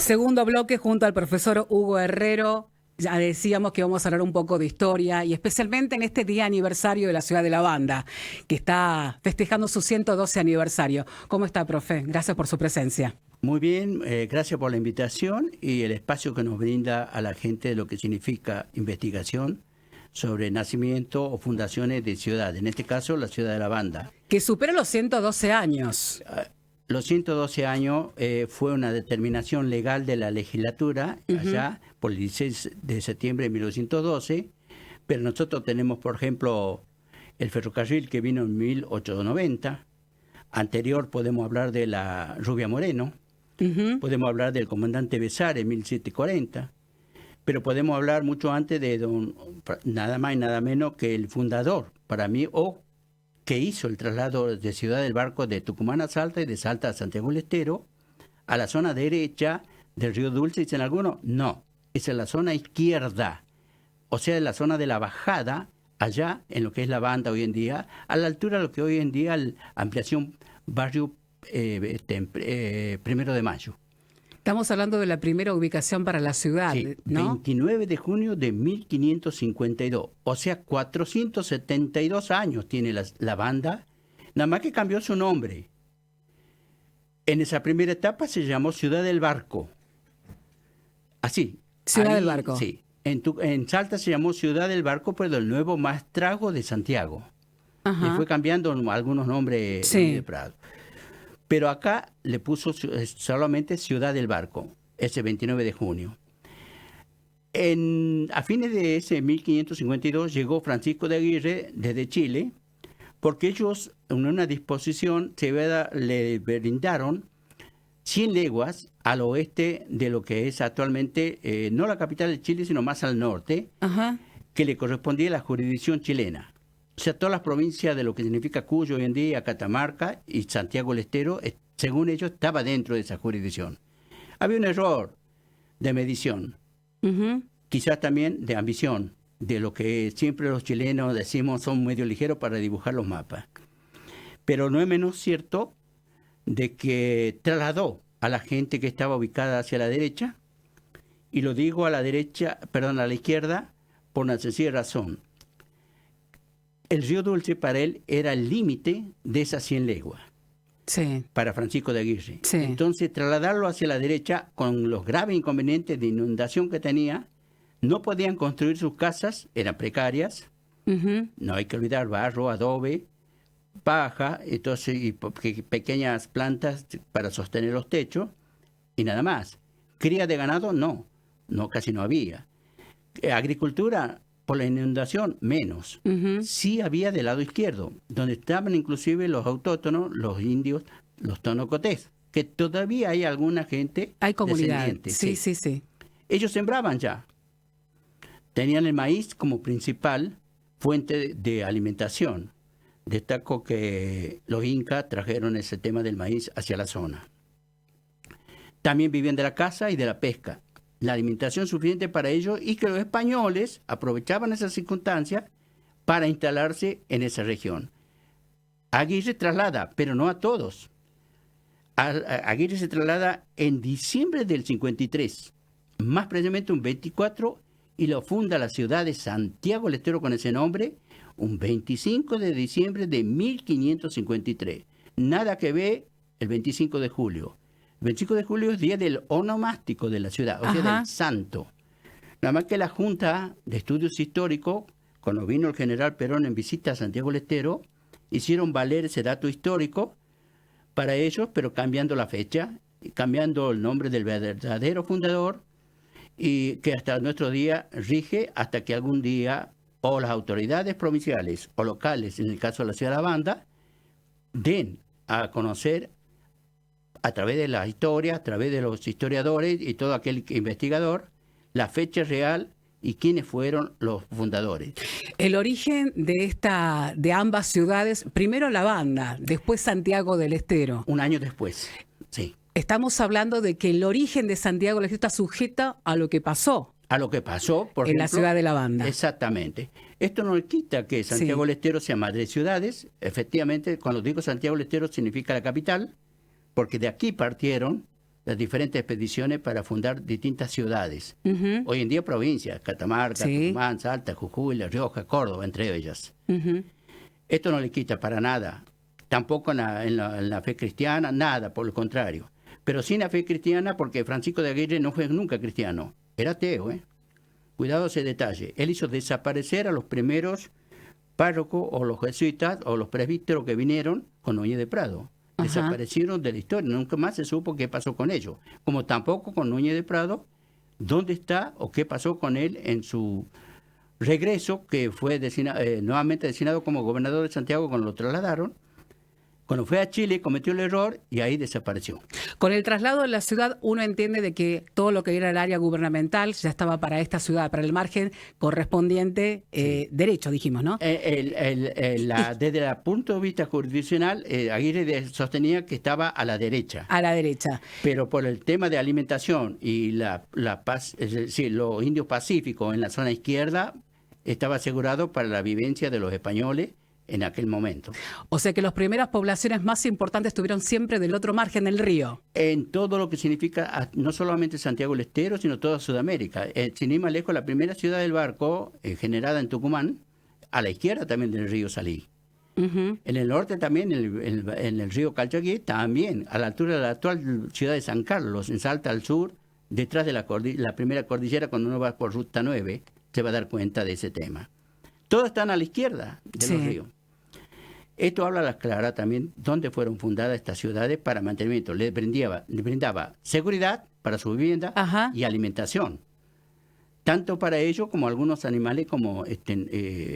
Segundo bloque junto al profesor Hugo Herrero. Ya decíamos que vamos a hablar un poco de historia y especialmente en este día aniversario de la Ciudad de la Banda, que está festejando su 112 aniversario. ¿Cómo está, profe? Gracias por su presencia. Muy bien, gracias por la invitación y el espacio que nos brinda a la gente de lo que significa investigación sobre nacimiento o fundaciones de ciudades, en este caso la Ciudad de la Banda. Que supera los 112 años. Los 112 años fue una determinación legal de la legislatura, allá por el 16 de septiembre de 1912, pero nosotros tenemos, por ejemplo, el ferrocarril que vino en 1890, anterior podemos hablar de la Rubia Moreno, podemos hablar del comandante Besar en 1740, pero podemos hablar mucho antes de nada más y nada menos que el fundador, para mí, que hizo el traslado de Ciudad del Barco de Tucumán a Salta y de Salta a Santiago del Estero, a la zona derecha del Río Dulce, dicen algunos, no, es en la zona izquierda, o sea, en la zona de la bajada, allá en lo que es la Banda hoy en día, a la altura de lo que hoy en día la ampliación barrio 1 de Mayo. Estamos hablando de la primera ubicación para la ciudad, Sí, ¿no? 29 de junio de 1552, o sea, 472 años tiene la Banda, nada más que cambió su nombre. En esa primera etapa se llamó Ciudad del Barco. Así. Ciudad del Barco. Sí. En Salta se llamó Ciudad del Barco, pero del nuevo Maestrazgo de Santiago. Ajá. Le fue cambiando algunos nombres de Prado. Pero acá le puso solamente Ciudad del Barco, ese 29 de junio. A fines de ese 1552 llegó Francisco de Aguirre desde Chile, porque ellos en una disposición le brindaron 100 leguas al oeste de lo que es actualmente, no la capital de Chile, sino más al norte, que le correspondía a la jurisdicción chilena. O sea, todas las provincias de lo que significa Cuyo hoy en día, Catamarca y Santiago del Estero, según ellos, estaba dentro de esa jurisdicción. Había un error de medición, quizás también de ambición, de lo que siempre los chilenos decimos son medio ligeros para dibujar los mapas. Pero no es menos cierto de que trasladó a la gente que estaba ubicada hacia la derecha, y lo digo a la izquierda, por una sencilla razón. El Río Dulce para él era el límite de esas 100 leguas. Sí. Para Francisco de Aguirre. Sí. Entonces, trasladarlo hacia la derecha, con los graves inconvenientes de inundación que tenía, no podían construir sus casas, eran precarias, no hay que olvidar barro, adobe, paja, entonces, y pequeñas plantas para sostener los techos, y nada más. Cría de ganado, no, casi no había. Agricultura, por la inundación, menos. Sí había del lado izquierdo, donde estaban inclusive los autóctonos, los indios, los tonocotés, que todavía hay alguna gente hay comunidad. Descendiente. Sí. Ellos sembraban ya. Tenían el maíz como principal fuente de alimentación. Destaco que los incas trajeron ese tema del maíz hacia la zona. También vivían de la caza y de la pesca. La alimentación suficiente para ellos, y que los españoles aprovechaban esas circunstancias para instalarse en esa región. Aguirre traslada, pero no a todos. Aguirre se traslada en diciembre del 53, más precisamente un 24, y lo funda la ciudad de Santiago del Estero con ese nombre, un 25 de diciembre de 1553. Nada que ver el 25 de julio. El 25 de julio es día del onomástico de la ciudad, o sea, del santo. Nada más que la Junta de Estudios Históricos, cuando vino el general Perón en visita a Santiago del Estero, hicieron valer ese dato histórico para ellos, pero cambiando la fecha, cambiando el nombre del verdadero fundador, y que hasta nuestro día rige hasta que algún día o las autoridades provinciales o locales, en el caso de la Ciudad de la Banda, den a conocer a través de la historia, a través de los historiadores y todo aquel investigador, la fecha real y quiénes fueron los fundadores. El origen de ambas ciudades, primero la Banda, después Santiago del Estero. Un año después, sí. Estamos hablando de que el origen de Santiago del Estero está sujeta a lo que pasó. A lo que pasó, por en ejemplo, la Ciudad de la Banda. Exactamente. Esto no quita que Santiago del Estero sea madre de ciudades. Efectivamente, cuando digo Santiago del Estero significa la capital, porque de aquí partieron las diferentes expediciones para fundar distintas ciudades. Ujú. Hoy en día provincias, Catamarca, Sí. Tucumán, Salta, Jujuy, La Rioja, Córdoba, entre ellas. Ujú. Esto no le quita para nada, tampoco en la fe cristiana, nada, por el contrario. Pero sin la fe cristiana, porque Francisco de Aguirre no fue nunca cristiano, era ateo, ¿eh? Cuidado ese detalle. Él hizo desaparecer a los primeros párrocos o los jesuitas o los presbíteros que vinieron con Núñez de Prado. Ajá. Desaparecieron de la historia, nunca más se supo qué pasó con ellos. Como tampoco con Núñez de Prado, dónde está o qué pasó con él en su regreso, que fue nuevamente designado como gobernador de Santiago cuando lo trasladaron. Cuando fue a Chile cometió el error y ahí desapareció. Con el traslado de la ciudad, uno entiende de que todo lo que era el área gubernamental ya estaba para esta ciudad, para el margen correspondiente derecho, dijimos, ¿no? Desde el punto de vista jurisdiccional, Aguirre sostenía que estaba a la derecha. A la derecha. Pero por el tema de alimentación y paz, es decir, los indios pacíficos en la zona izquierda, estaba asegurado para la vivencia de los españoles en aquel momento. O sea que las primeras poblaciones más importantes estuvieron siempre del otro margen del río. En todo lo que significa, no solamente Santiago del Estero, sino toda Sudamérica. Sin ir más lejos, la primera ciudad del barco, generada en Tucumán, a la izquierda también del río Salí. Ujú. En el norte también, en el río Calchaquí, también, a la altura de la actual ciudad de San Carlos, en Salta al sur, detrás de la primera cordillera, cuando uno va por Ruta 9, se va a dar cuenta de ese tema. Todos están a la izquierda de los ríos. Esto habla a la clara también dónde fueron fundadas estas ciudades para mantenimiento. Les brindaba seguridad para su vivienda. Ajá. Y alimentación. Tanto para ellos como algunos animales como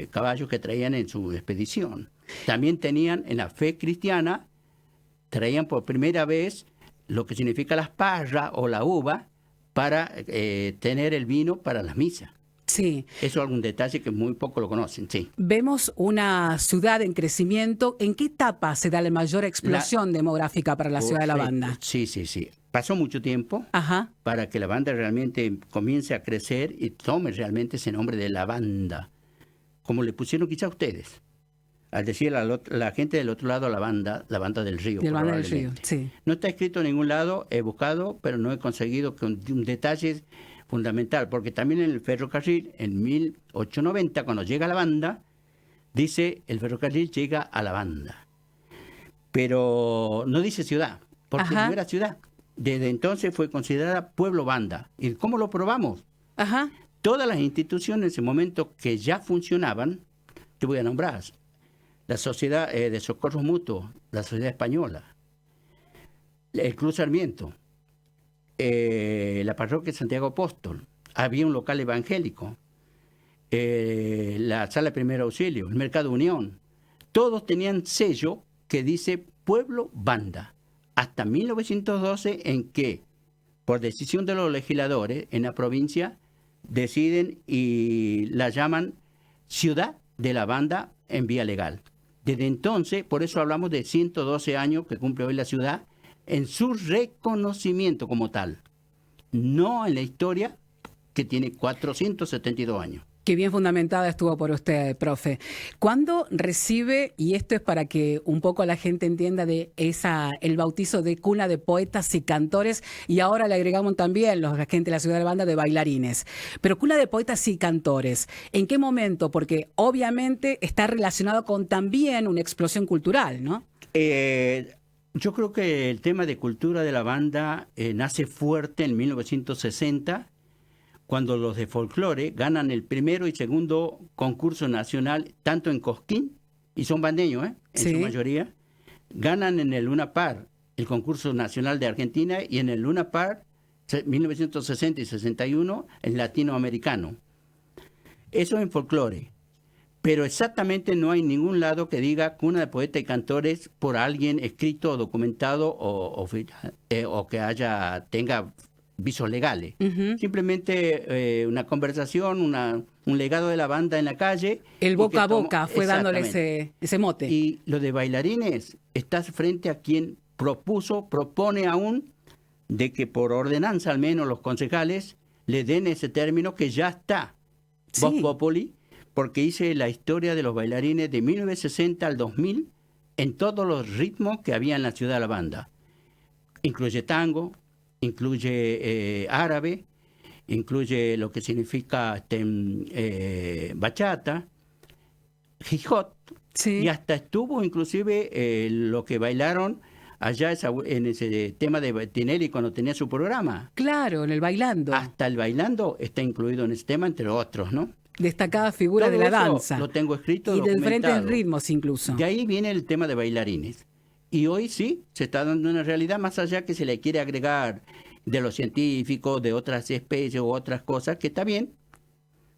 caballos que traían en su expedición. También tenían en la fe cristiana, traían por primera vez lo que significa las parras o la uva para tener el vino para las misas. Sí. Eso es algún detalle que muy poco lo conocen, sí. Vemos una ciudad en crecimiento. ¿En qué etapa se da la mayor explosión demográfica para la ciudad de La Banda? Sí. Pasó mucho tiempo Ajá. para que la banda realmente comience a crecer y tome realmente ese nombre de La Banda, como le pusieron quizá ustedes. Al decir la gente del otro lado, la banda del río. Del Banda del Río, sí. No está escrito en ningún lado, he buscado, pero no he conseguido que un detalle fundamental, porque también en el ferrocarril, en 1890, cuando llega la banda, dice el ferrocarril llega a La Banda. Pero no dice ciudad, porque Ajá. no era ciudad. Desde entonces fue considerada pueblo banda. ¿Y cómo lo probamos? Ajá. Todas las instituciones en ese momento que ya funcionaban, te voy a nombrar, la Sociedad de Socorros Mutuos, la Sociedad Española, el Club Sarmiento, la Parroquia de Santiago Apóstol, había un local evangélico, la Sala de Primer Auxilio, el Mercado Unión, todos tenían sello que dice Pueblo Banda, hasta 1912 en que, por decisión de los legisladores en la provincia, deciden y la llaman Ciudad de la Banda en vía legal. Desde entonces, por eso hablamos de 112 años que cumple hoy la ciudad, en su reconocimiento como tal, no en la historia que tiene 472 años. Qué bien fundamentada estuvo por usted, profe. ¿Cuándo recibe, y esto es para que un poco la gente entienda de el bautizo de cuna de poetas y cantores, y ahora le agregamos también la gente de la ciudad de La Banda de bailarines, pero cuna de poetas y cantores, ¿en qué momento? Porque obviamente está relacionado con también una explosión cultural, ¿no? Yo creo que el tema de cultura de La Banda nace fuerte en 1960, cuando los de folclore ganan el primero y segundo concurso nacional, tanto en Cosquín, y son bandeños, en su mayoría, ganan en el Luna Par, el concurso nacional de Argentina, y en el Luna Par, 1960 y 61, el latinoamericano. Eso en folclore. Pero exactamente no hay ningún lado que diga cuna de poetas y cantores por alguien escrito o documentado o que tenga visos legales. Uh-huh. Simplemente una conversación, un legado de la banda en la calle. El boca a boca fue dándole ese mote. Y lo de bailarines, estás frente a quien propone aún de que por ordenanza al menos los concejales le den ese término que ya está. Sí. Vox Populi, porque hice la historia de los bailarines de 1960 al 2000 en todos los ritmos que había en la ciudad de La Banda. Incluye tango, incluye árabe, incluye lo que significa bachata, hip hop, Sí. y hasta estuvo inclusive lo que bailaron allá en ese tema de Tinelli cuando tenía su programa. Claro, en el bailando. Hasta el bailando está incluido en ese tema, entre otros, ¿no? Destacada figura de Todo la eso danza. lo tengo escrito, Y de diferentes documentado. ritmos incluso. De ahí viene el tema de bailarines. Y hoy sí, se está dando una realidad más allá que se le quiere agregar de los científicos, de otras especies u otras cosas, que está bien,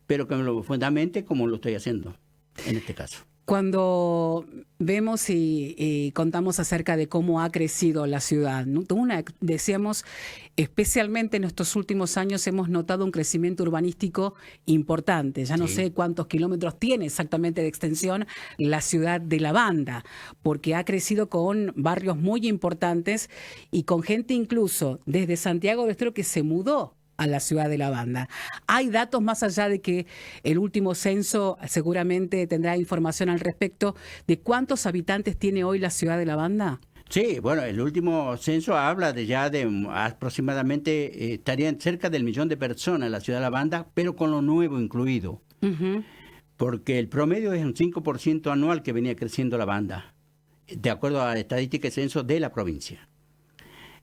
pero que lo fundamente como lo estoy haciendo en este caso. Cuando vemos y contamos acerca de cómo ha crecido la ciudad, ¿no? Decíamos, especialmente en estos últimos años hemos notado un crecimiento urbanístico importante. Ya no Sí. sé cuántos kilómetros tiene exactamente de extensión la ciudad de La Banda, porque ha crecido con barrios muy importantes y con gente incluso desde Santiago del Estero que se mudó a la ciudad de La Banda. Hay datos más allá de que el último censo seguramente tendrá información al respecto de cuántos habitantes tiene hoy la ciudad de La Banda. Sí, bueno, el último censo habla de ya de aproximadamente, estarían cerca del 1.000.000 de personas en la ciudad de La Banda, pero con lo nuevo incluido, Ujú. porque el promedio es un 5% anual que venía creciendo La Banda, de acuerdo a la estadística de censo de la provincia.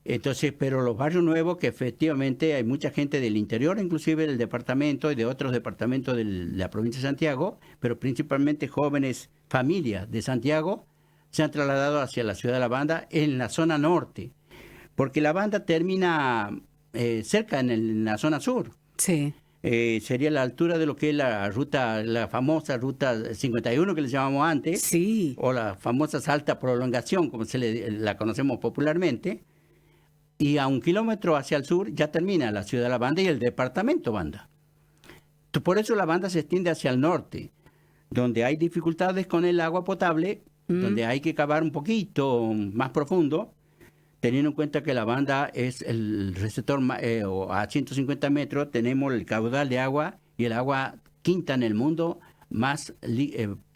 Entonces, pero los barrios nuevos, que efectivamente hay mucha gente del interior, inclusive del departamento y de otros departamentos de la provincia de Santiago, pero principalmente jóvenes familias de Santiago, se han trasladado hacia la ciudad de La Banda en la zona norte, porque La Banda termina cerca en la zona sur. Sí. Sería la altura de lo que es la ruta, la famosa ruta 51 que le llamamos antes, Sí. o la famosa Alta Prolongación, como la conocemos popularmente. Y a 1 kilómetro hacia el sur ya termina la ciudad de La Banda y el departamento Banda. Por eso La Banda se extiende hacia el norte, donde hay dificultades con el agua potable, donde hay que cavar un poquito más profundo, teniendo en cuenta que La Banda es el receptor, a 150 metros tenemos el caudal de agua y el agua quinta en el mundo más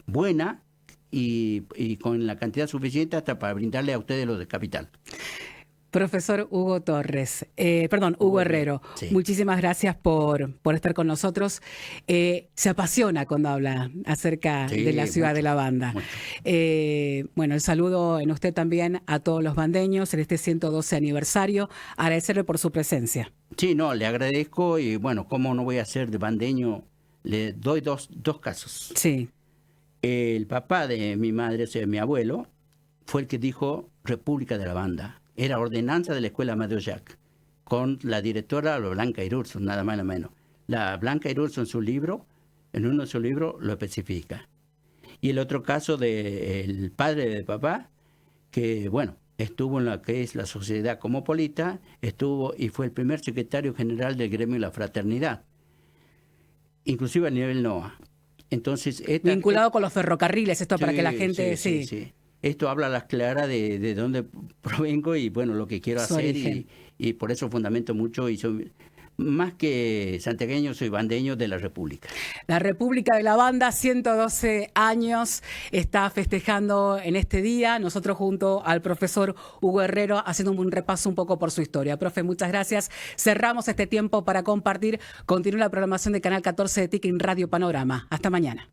buena y con la cantidad suficiente hasta para brindarle a ustedes los de capital. Profesor Hugo Torres, Hugo Herrero, Sí. muchísimas gracias por estar con nosotros. Se apasiona cuando habla acerca Sí, de la ciudad mucho, de La Banda. mucho. Bueno, el saludo en usted también a todos los bandeños en este 112 aniversario. Agradecerle por su presencia. Sí, no, le agradezco y bueno, ¿cómo no voy a ser de bandeño? Le doy dos casos. Sí, El papá de mi madre, o sea, mi abuelo, fue el que dijo República de La Banda. Era ordenanza de la escuela Amadeo Jack, con la directora Blanca Irurson, nada más ni menos. La Blanca Irurson en uno de sus libros lo especifica. Y el otro caso del padre de papá, que bueno, estuvo en lo que es la Sociedad Cosmopolita, estuvo y fue el primer secretario general del gremio de la fraternidad, inclusive a nivel NOA. Entonces, vinculado con los ferrocarriles, esto para que la gente... Sí. Esto habla a las claras de dónde provengo y bueno, lo que quiero Su hacer origen. y por eso fundamento mucho y soy más que santiagueño, soy bandeño de la República. La República de La Banda, 112 años, está festejando en este día. Nosotros junto al profesor Hugo Herrero haciendo un repaso un poco por su historia. Profe, muchas gracias. Cerramos este tiempo para compartir. Continúa la programación de Canal 14 de TIC en Radio Panorama. Hasta mañana.